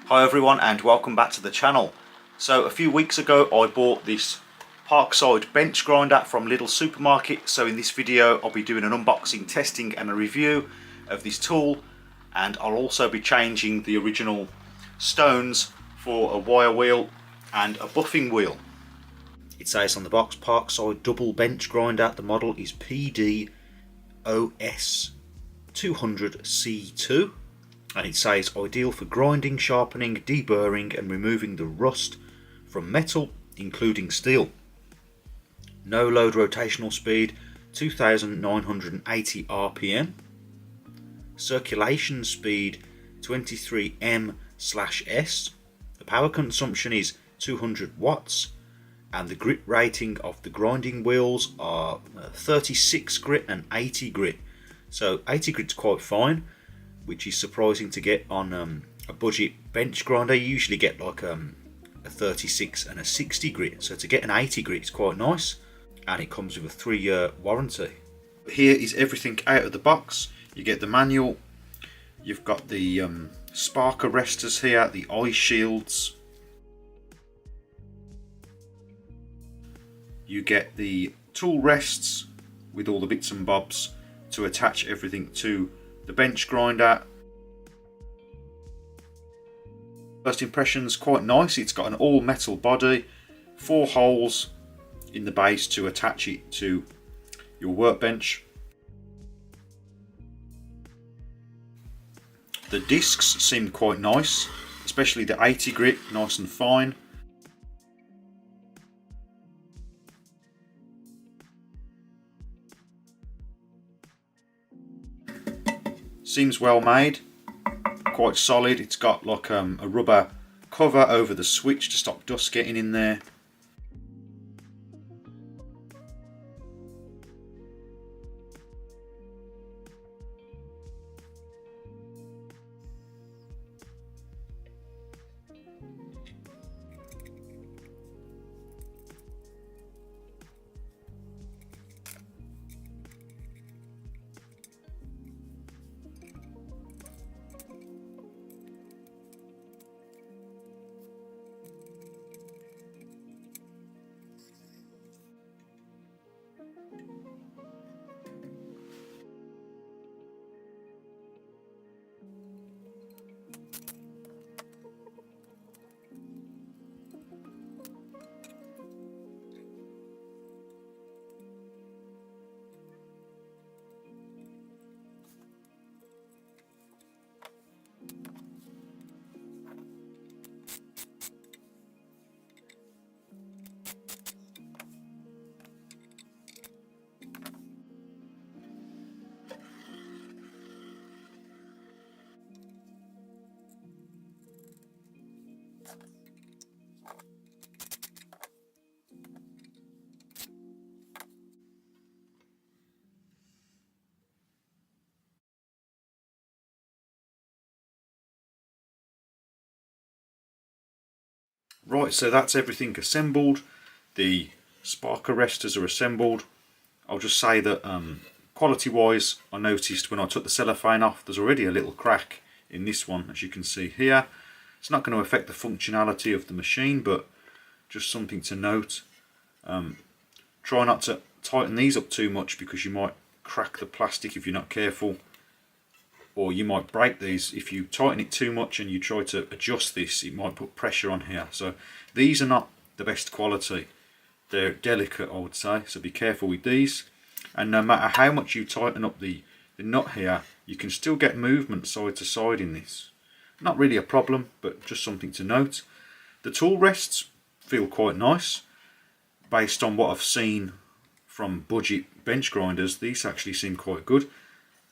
Hi everyone and welcome back to the channel. So a few weeks ago I bought this Parkside Bench Grinder from Lidl supermarket. So in this video I'll be doing an unboxing, testing and a review of this tool, and I'll also be changing the original stones for a wire wheel and a buffing wheel. It says on the box Parkside Double Bench Grinder. The model is PDOS 200C2. And it says ideal for grinding, sharpening, deburring and removing the rust from metal, including steel. No load rotational speed, 2,980 RPM. Circulation speed, 23 m/s. The power consumption is 200 watts. And the grit rating of the grinding wheels are 36 grit and 80 grit. So 80 grit's quite fine, which is surprising to get on a budget bench grinder. You usually get like a 36 and a 60 grit, so to get an 80 grit is quite nice, and it comes with a 3-year warranty. Here is everything out of the box. You get the manual, you've got the spark arresters here, the eye shields, you get the tool rests with all the bits and bobs to attach everything to the bench grinder. First impressions, quite nice. It's got an all metal body, 4 holes in the base to attach it to your workbench. The discs seem quite nice, especially the 80 grit, nice and fine. Seems well made, quite solid. It's got like a rubber cover over the switch to stop dust getting in there. Right, so that's everything assembled. The spark arresters are assembled. I'll just say that quality wise, I noticed when I took the cellophane off, there's already a little crack in this one, as you can see here. It's not going to affect the functionality of the machine, but just something to note. Try not to tighten these up too much because you might crack the plastic if you're not careful, or you might break these. If you tighten it too much and you try to adjust this, it might put pressure on here. So these are not the best quality. They're delicate, I would say, so be careful with these. And no matter how much you tighten up the nut here, you can still get movement side to side in this. Not really a problem, but just something to note. The tool rests feel quite nice. Based on what I've seen from budget bench grinders, these actually seem quite good.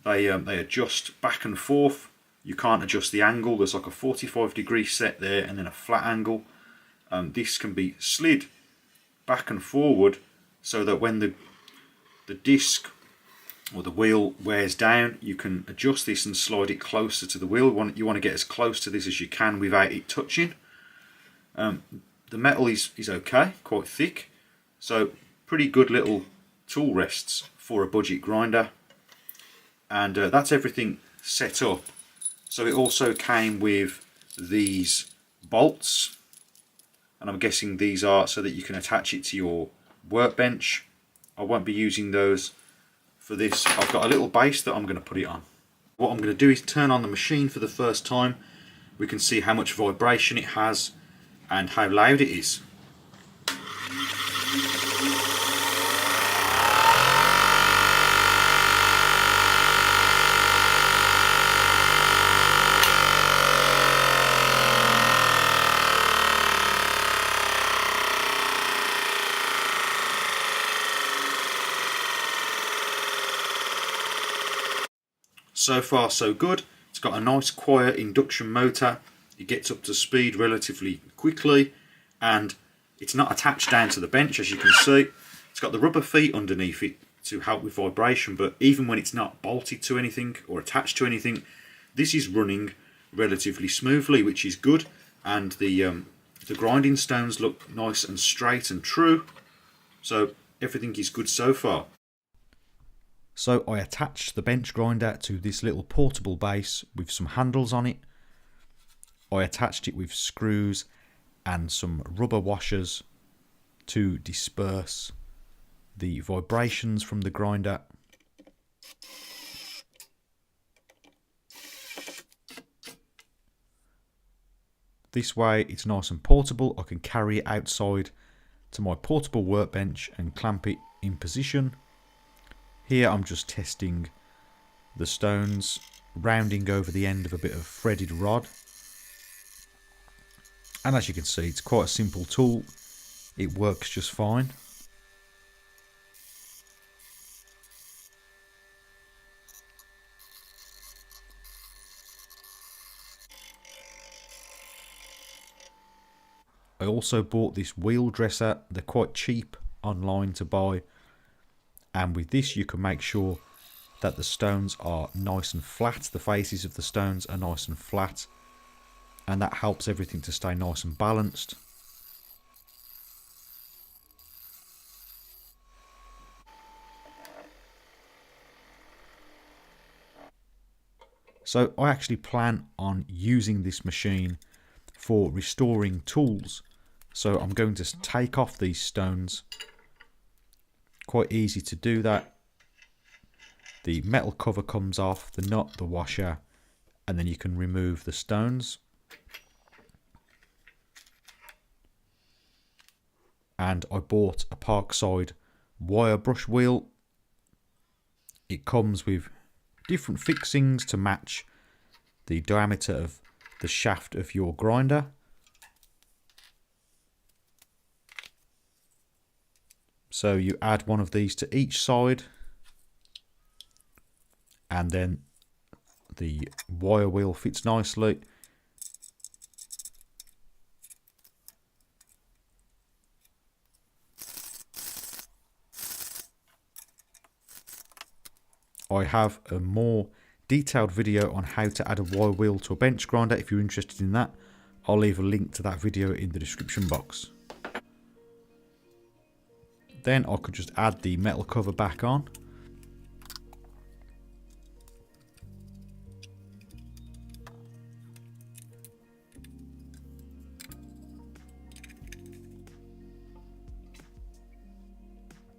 They adjust back and forth. You can't adjust the angle. There's like a 45-degree set there and then a flat angle. This can be slid back and forward so that when the disc or the wheel wears down, you can adjust this and slide it closer to the wheel. You want to get as close to this as you can without it touching. The metal is okay, quite thick, so pretty good little tool rests for a budget grinder. And that's everything set up. So it also came with these bolts, and I'm guessing these are so that you can attach it to your workbench. I won't be using those for this. I've got a little base that I'm going to put it on. What I'm going to do is turn on the machine for the first time. We can see how much vibration it has and how loud it is. So far so good. It's got a nice quiet induction motor. It gets up to speed relatively quickly, and it's not attached down to the bench, as you can see. It's got the rubber feet underneath it to help with vibration, but even when it's not bolted to anything or attached to anything, this is running relatively smoothly, which is good. And the grinding stones look nice and straight and true, so everything is good so far. So I attached the bench grinder to this little portable base with some handles on it. I attached it with screws and some rubber washers to disperse the vibrations from the grinder. This way it's nice and portable. I can carry it outside to my portable workbench and clamp it in position. Here I'm just testing the stones, rounding over the end of a bit of threaded rod. And as you can see, it's quite a simple tool. It works just fine. I also bought this wheel dresser. They're quite cheap online to buy. And with this you can make sure that the stones are nice and flat. The faces of the stones are nice and flat. And that helps everything to stay nice and balanced. So I actually plan on using this machine for restoring tools. So I'm going to take off these stones. Quite easy to do that. The metal cover comes off, the nut, the washer, and then you can remove the stones. And I bought a Parkside wire brush wheel. It comes with different fixings to match the diameter of the shaft of your grinder. So you add one of these to each side, and then the wire wheel fits nicely. I have a more detailed video on how to add a wire wheel to a bench grinder. If you're interested in that, I'll leave a link to that video in the description box. Then I could just add the metal cover back on.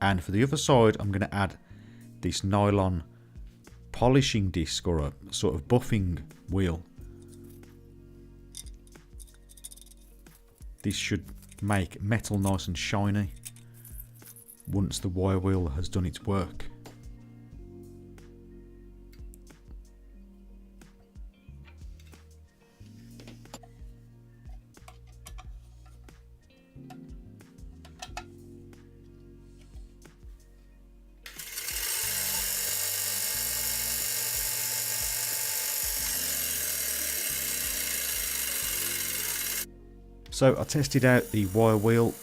And for the other side, I'm going to add this nylon polishing disc, or a sort of buffing wheel. This should make metal nice and shiny once the wire wheel has done its work. So I tested out the wire wheel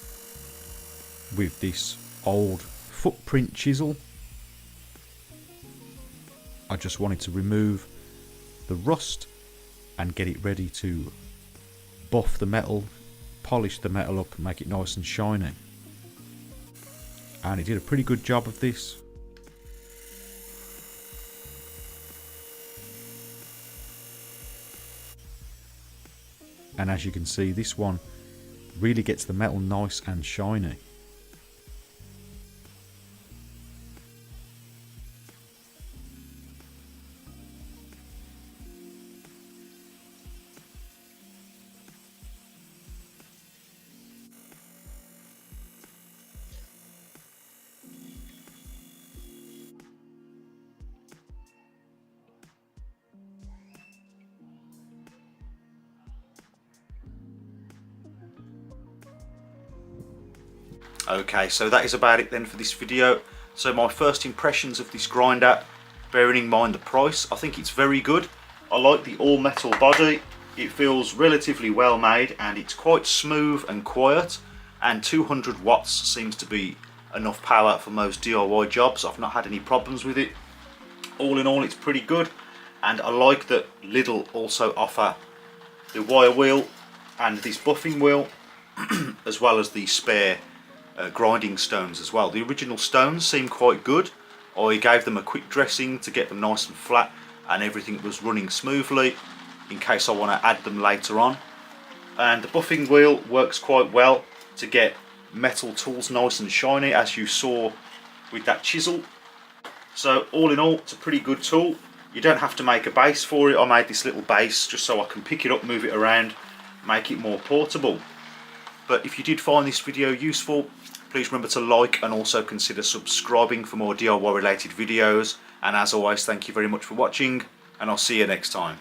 with this old footprint chisel. I just wanted to remove the rust and get it ready to buff the metal, polish the metal up and make it nice and shiny. And it did a pretty good job of this. and as you can see, this one really gets the metal nice and shiny. Okay, so that is about it then for this video. So my first impressions of this grinder, bearing in mind the price, I think it's very good. I like the all metal body. It feels relatively well made and it's quite smooth and quiet, and 200 watts seems to be enough power for most DIY jobs. I've not had any problems with it. All in all, it's pretty good, and I like that Lidl also offer the wire wheel and this buffing wheel as well as the spare grinding stones as well. The original stones seem quite good. I gave them a quick dressing to get them nice and flat, and everything was running smoothly in case I want to add them later on. And the buffing wheel works quite well to get metal tools nice and shiny, as you saw with that chisel. So all in all, it's a pretty good tool. You don't have to make a base for it. I made this little base just so I can pick it up, move it around, make it more portable. But if you did find this video useful, please remember to like and also consider subscribing for more DIY related videos. And as always, thank you very much for watching, and I'll see you next time.